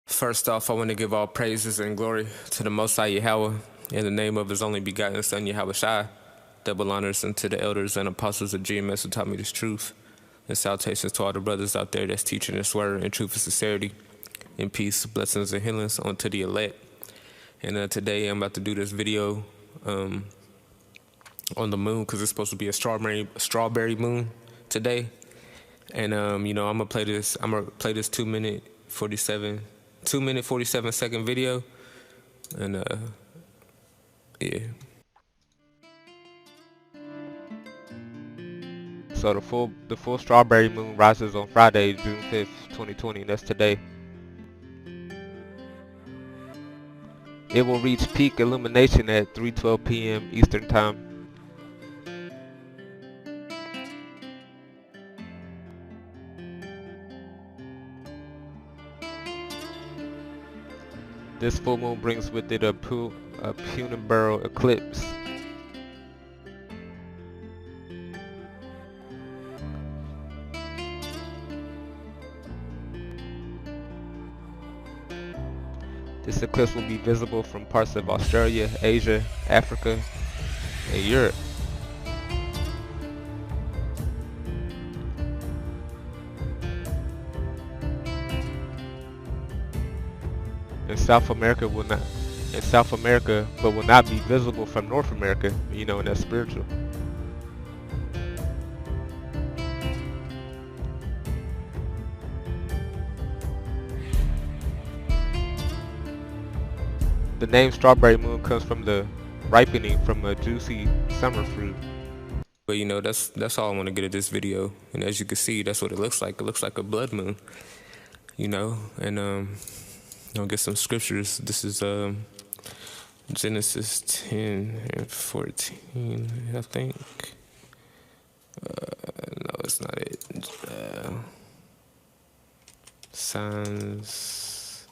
First off, I want to give all praises and glory to the Most High Yahweh in the name of His only begotten Son Yahweh Shai. Double honors unto the elders and apostles of GMS who taught me this truth. And salutations to all the brothers out there that's teaching this word in truth and sincerity. In peace, blessings, and healings unto the elect. And today I'm about to do this video on the moon because it's supposed to be a strawberry moon today. And I'm gonna play this 2-minute 47-second video. And yeah. So the full strawberry moon rises on Friday, June 5th, 2020. That's today. It will reach peak illumination at 3:12 p.m. Eastern Time. This full moon brings with it a penumbral eclipse. This eclipse will be visible from parts of Australia, Asia, Africa, and Europe. In South America, but will not be visible from North America, and that's spiritual. The name strawberry moon comes from the ripening from a juicy summer fruit. But that's all I want to get at this video. And as you can see, that's what it looks like. It looks like a blood moon, and I'll get some scriptures. This is Genesis 10 and 14, I think. No, it's not it. Signs,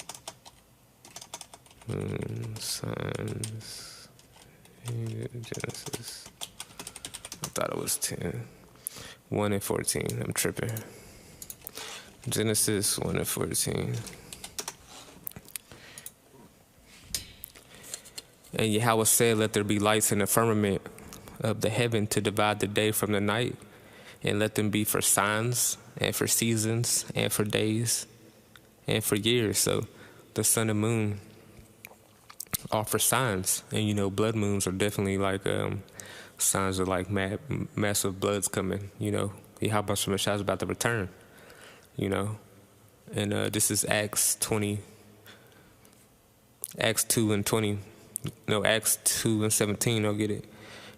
Genesis. I thought it was 10. 1 and 14. I'm tripping. Genesis 1 and 14. And Yahweh said, "Let there be lights in the firmament of the heaven to divide the day from the night, and let them be for signs, and for seasons, and for days, and for years." So the sun and moon are for signs. And blood moons are definitely like signs of like massive bloods coming. Yahweh Shai is about to return. And this is Acts 2 and 20. No, Acts 2 and 17, I'll get it.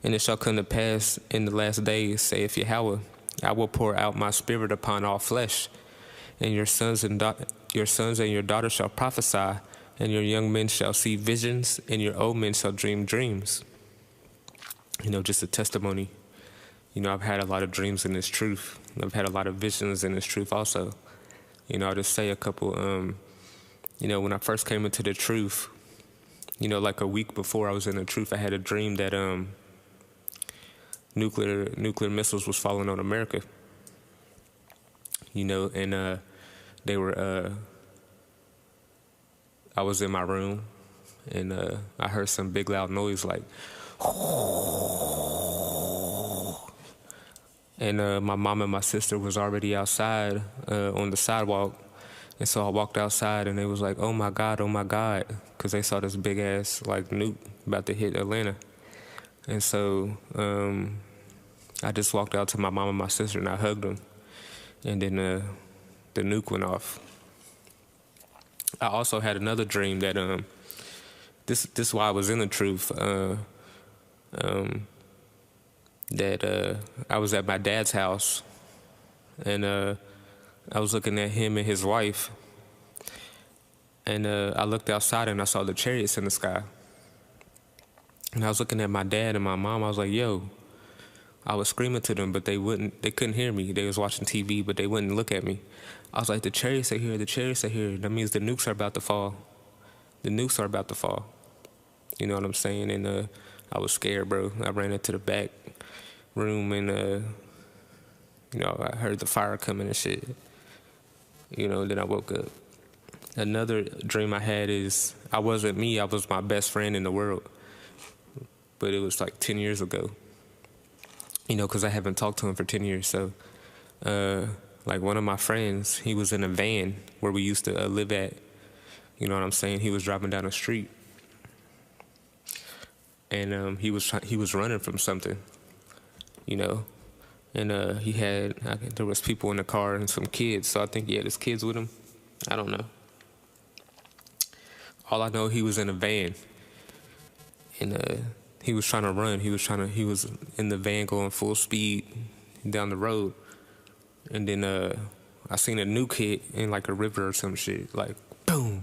"And it shall come to pass in the last days, saith Yahweh, I will pour out my spirit upon all flesh, and your sons and your daughters shall prophesy, and your young men shall see visions, and your old men shall dream dreams." Just a testimony. I've had a lot of dreams in this truth. I've had a lot of visions in this truth also. I'll just say a couple, when I first came into the truth, like a week before I was in the truth, I had a dream that nuclear missiles was falling on America. And they were. I was in my room, and I heard some big loud noise like, and my mom and my sister was already outside on the sidewalk. And so I walked outside, and they was like, oh my God," because they saw this big ass like nuke about to hit Atlanta. And so I just walked out to my mom and my sister, and I hugged them. And then the nuke went off. I also had another dream that this is why I was in the truth. That I was at my dad's house, and I was looking at him and his wife, and I looked outside and I saw the chariots in the sky. And I was looking at my dad and my mom. I was like, "Yo!" I was screaming to them, but they couldn't hear me. They was watching TV, but they wouldn't look at me. I was like, "The chariots are here. The chariots are here. That means the nukes are about to fall. The nukes are about to fall." You know what I'm saying? And I was scared, bro. I ran into the back room, and I heard the fire coming and shit. Then I woke up. Another dream I had is I wasn't me, I was my best friend in the world. But it was like 10 years ago, because I haven't talked to him for 10 years. So, like one of my friends, he was in a van where we used to live at. You know what I'm saying? He was driving down the street, and he was running from something, and there was people in the car and some kids. So I think he had his kids with him. I don't know. All I know, he was in a van, and he was trying to run. He was in the van going full speed down the road, and then I seen a nuke hit in like a river or some shit, like boom,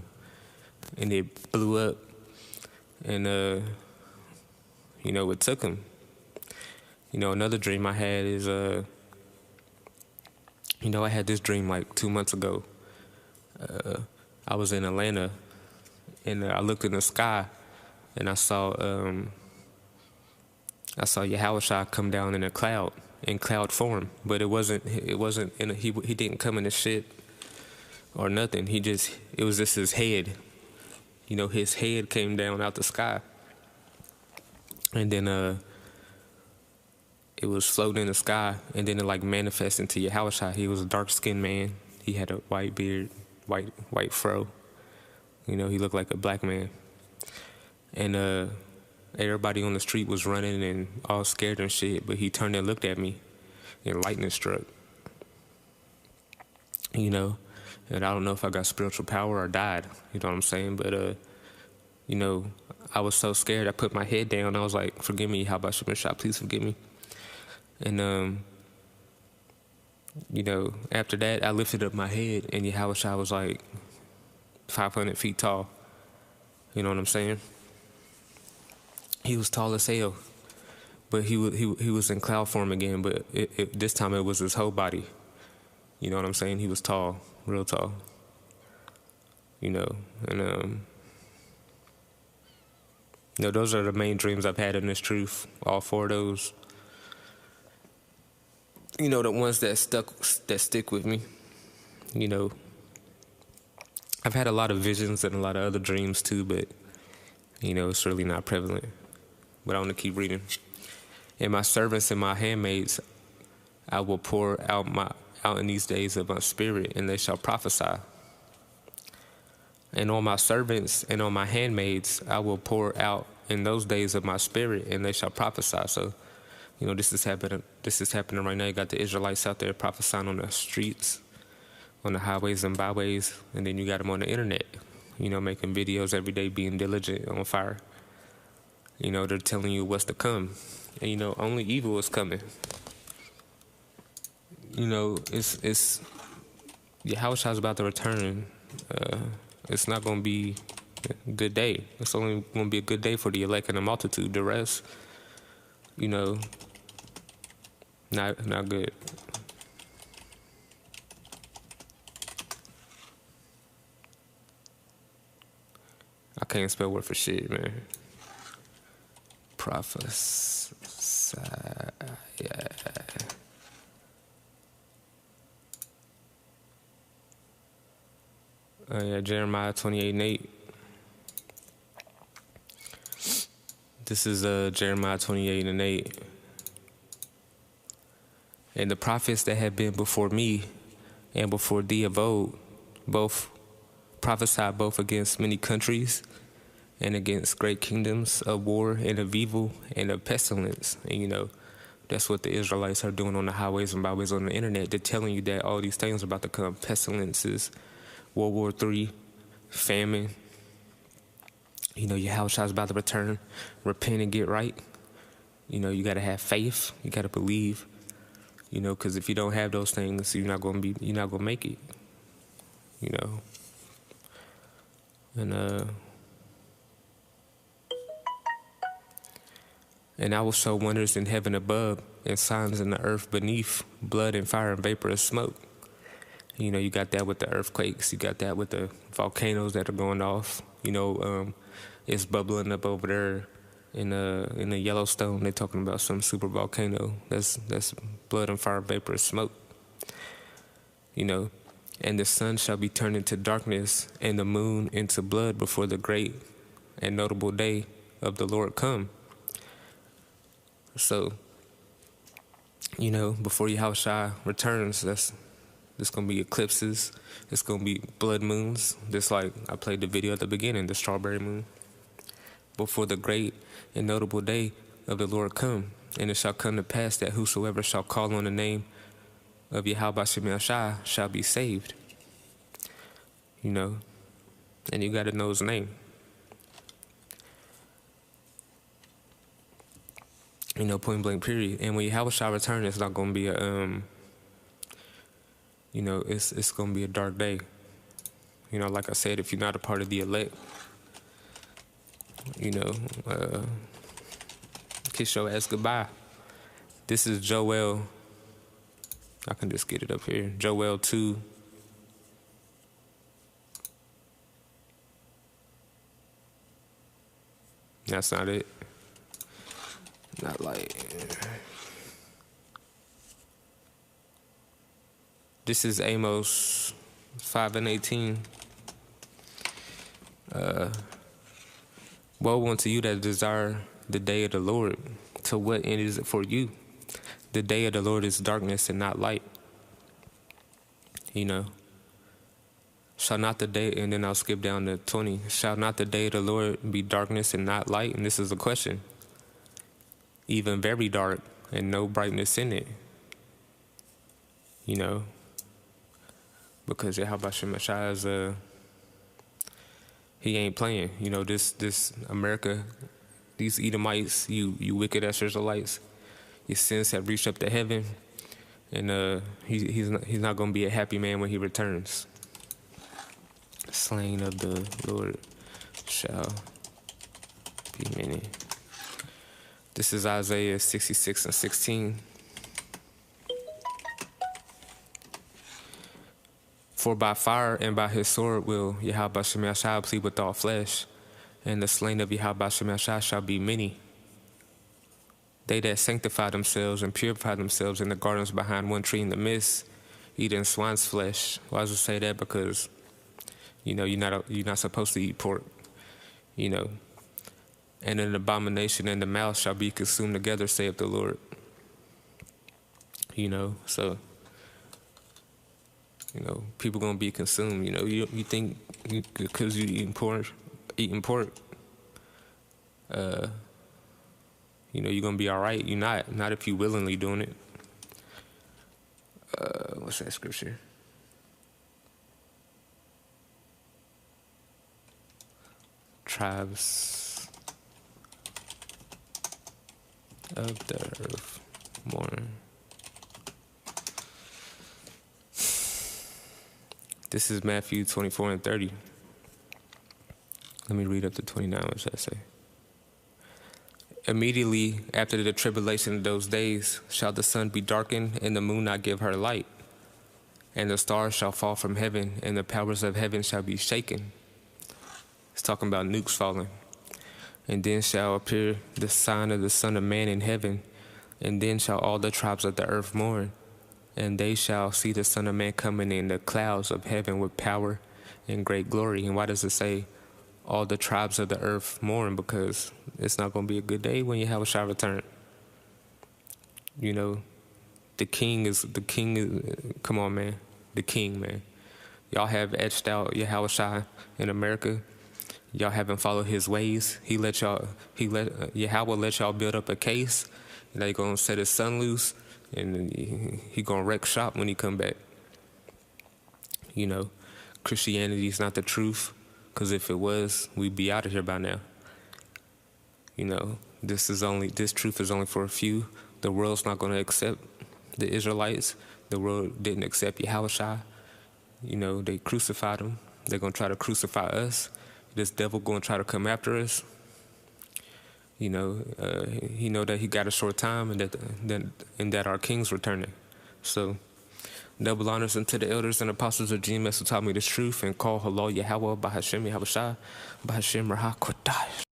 and it blew up, and it took him. Another dream I had is I had this dream like 2 months ago. I was in Atlanta, and I looked in the sky, and I saw Yahushua come down in cloud form, but it wasn't he didn't come in a shit or nothing. It was just his head. His head came down out the sky, and then it was floating in the sky, and then it like manifested into Yahushua. He was a dark-skinned man. He had a white beard, white fro. He looked like a black man, and everybody on the street was running and all scared and shit. But he turned and looked at me, and lightning struck. And I don't know if I got spiritual power or died. You know what I'm saying? But I was so scared. I put my head down. I was like, "Forgive me, how about Shah? Please forgive me." And after that, I lifted up my head, and Yahushua was like 500 feet tall. You know what I'm saying? He was tall as hell, but he was in cloud form again. But this time it was his whole body. You know what I'm saying? He was tall, real tall. And those are the main dreams I've had in this truth. All four of those. The ones that stick with me. I've had a lot of visions and a lot of other dreams too, but it's really not prevalent. But I want to keep reading. And my servants and my handmaids, I will pour out in these days of my spirit, and they shall prophesy. And on my servants and on my handmaids, I will pour out in those days of my spirit, and they shall prophesy. So, this is happening right now. You got the Israelites out there prophesying on the streets, on the highways and byways, and then you got them on the internet, making videos every day, being diligent, on fire. They're telling you what's to come, and only evil is coming. It's Yahushua's about to return. It's not going to be a good day. It's only going to be a good day for the elect and the multitude. The rest, not good. I can't spell word for shit, man. Prophesy. Yeah. Jeremiah 28:8. This is Jeremiah 28:8. And the prophets that have been before me and before thee of old, both prophesied both against many countries and against great kingdoms of war and of evil and of pestilence. And that's what the Israelites are doing on the highways and byways on the internet. They're telling you that all these things are about to come. Pestilences, World War III, famine. Yahushua's about to return. Repent and get right. You got to have faith. You got to believe. Because if you don't have those things, you're not going to make it. And I will show wonders in heaven above and signs in the earth beneath, blood and fire and vapor and smoke. You got that with the earthquakes. You got that with the volcanoes that are going off. It's bubbling up over there in the Yellowstone. They're talking about some super volcano. That's blood and fire, vapor, and smoke. And the sun shall be turned into darkness, and the moon into blood before the great and notable day of the Lord come. So, before Yahushua returns, there's going to be eclipses. It's going to be blood moons, just like I played the video at the beginning, the strawberry moon. Before the great and notable day of the Lord come. And it shall come to pass that whosoever shall call on the name of Yahweh Bashem Yahshua shall be saved. And you got to know his name. Point blank period. And when Yahweh shall return, it's not going to be it's going to be a dark day. Like I said, if you're not a part of the elect, kiss your ass goodbye. This is Joel. I can just get it up here. Joel 2. That's not it. Not like. This is Amos 5:18. Woe unto you that desire the day of the Lord. To what end is it for you? The day of the Lord is darkness and not light. Shall not the day, and then I'll skip down to 20. Shall not the day of the Lord be darkness and not light? And this is a question. Even very dark and no brightness in it. Because Yahweh Shemashah is he ain't playing. This America, these Edomites, you wicked ass Israelites, your sins have reached up to heaven, and he's not gonna be a happy man when he returns. Slain of the Lord shall be many. This is Isaiah 66:16. For by fire and by his sword will Yahweh Bashem Yahshua plead with all flesh, and the slain of Yahweh Bashem Yahshua shall be many. They that sanctify themselves and purify themselves in the gardens behind one tree in the midst, eating swine's flesh. Why does it say that? Because you're not supposed to eat pork. And an abomination in the mouth shall be consumed together, saith the Lord. So. People gonna be consumed. You think because you eating pork, you're gonna be all right. You're not if you willingly doing it. What's that scripture? Tribes of the earth mourn. This is Matthew 24:30. Let me read up to 29, what does that say? Immediately after the tribulation of those days shall the sun be darkened, and the moon not give her light. And the stars shall fall from heaven, and the powers of heaven shall be shaken. It's talking about nukes falling. And then shall appear the sign of the Son of Man in heaven, and then shall all the tribes of the earth mourn. And they shall see the Son of Man coming in the clouds of heaven with power and great glory. And why does it say all the tribes of the earth mourn? Because it's not going to be a good day when Yahushua return. The king is, come on, man. The king, man. Y'all have etched out Yahushua in America. Y'all haven't followed his ways. Yahweh let y'all build up a case. And they going to set his son loose. And he gonna wreck shop when he come back. Christianity is not the truth, because if it was, we'd be out of here by now. This truth is only for a few. The world's not gonna accept the Israelites. The world didn't accept Yahushua. They crucified him. They're gonna try to crucify us. This devil gonna try to come after us. He know that he got a short time, and that our king's returning. So, double honors unto the elders and apostles of GMS who taught me this truth, and call Halal Yahweh Bahashem Yahushua Bahashem Rahah Kodash.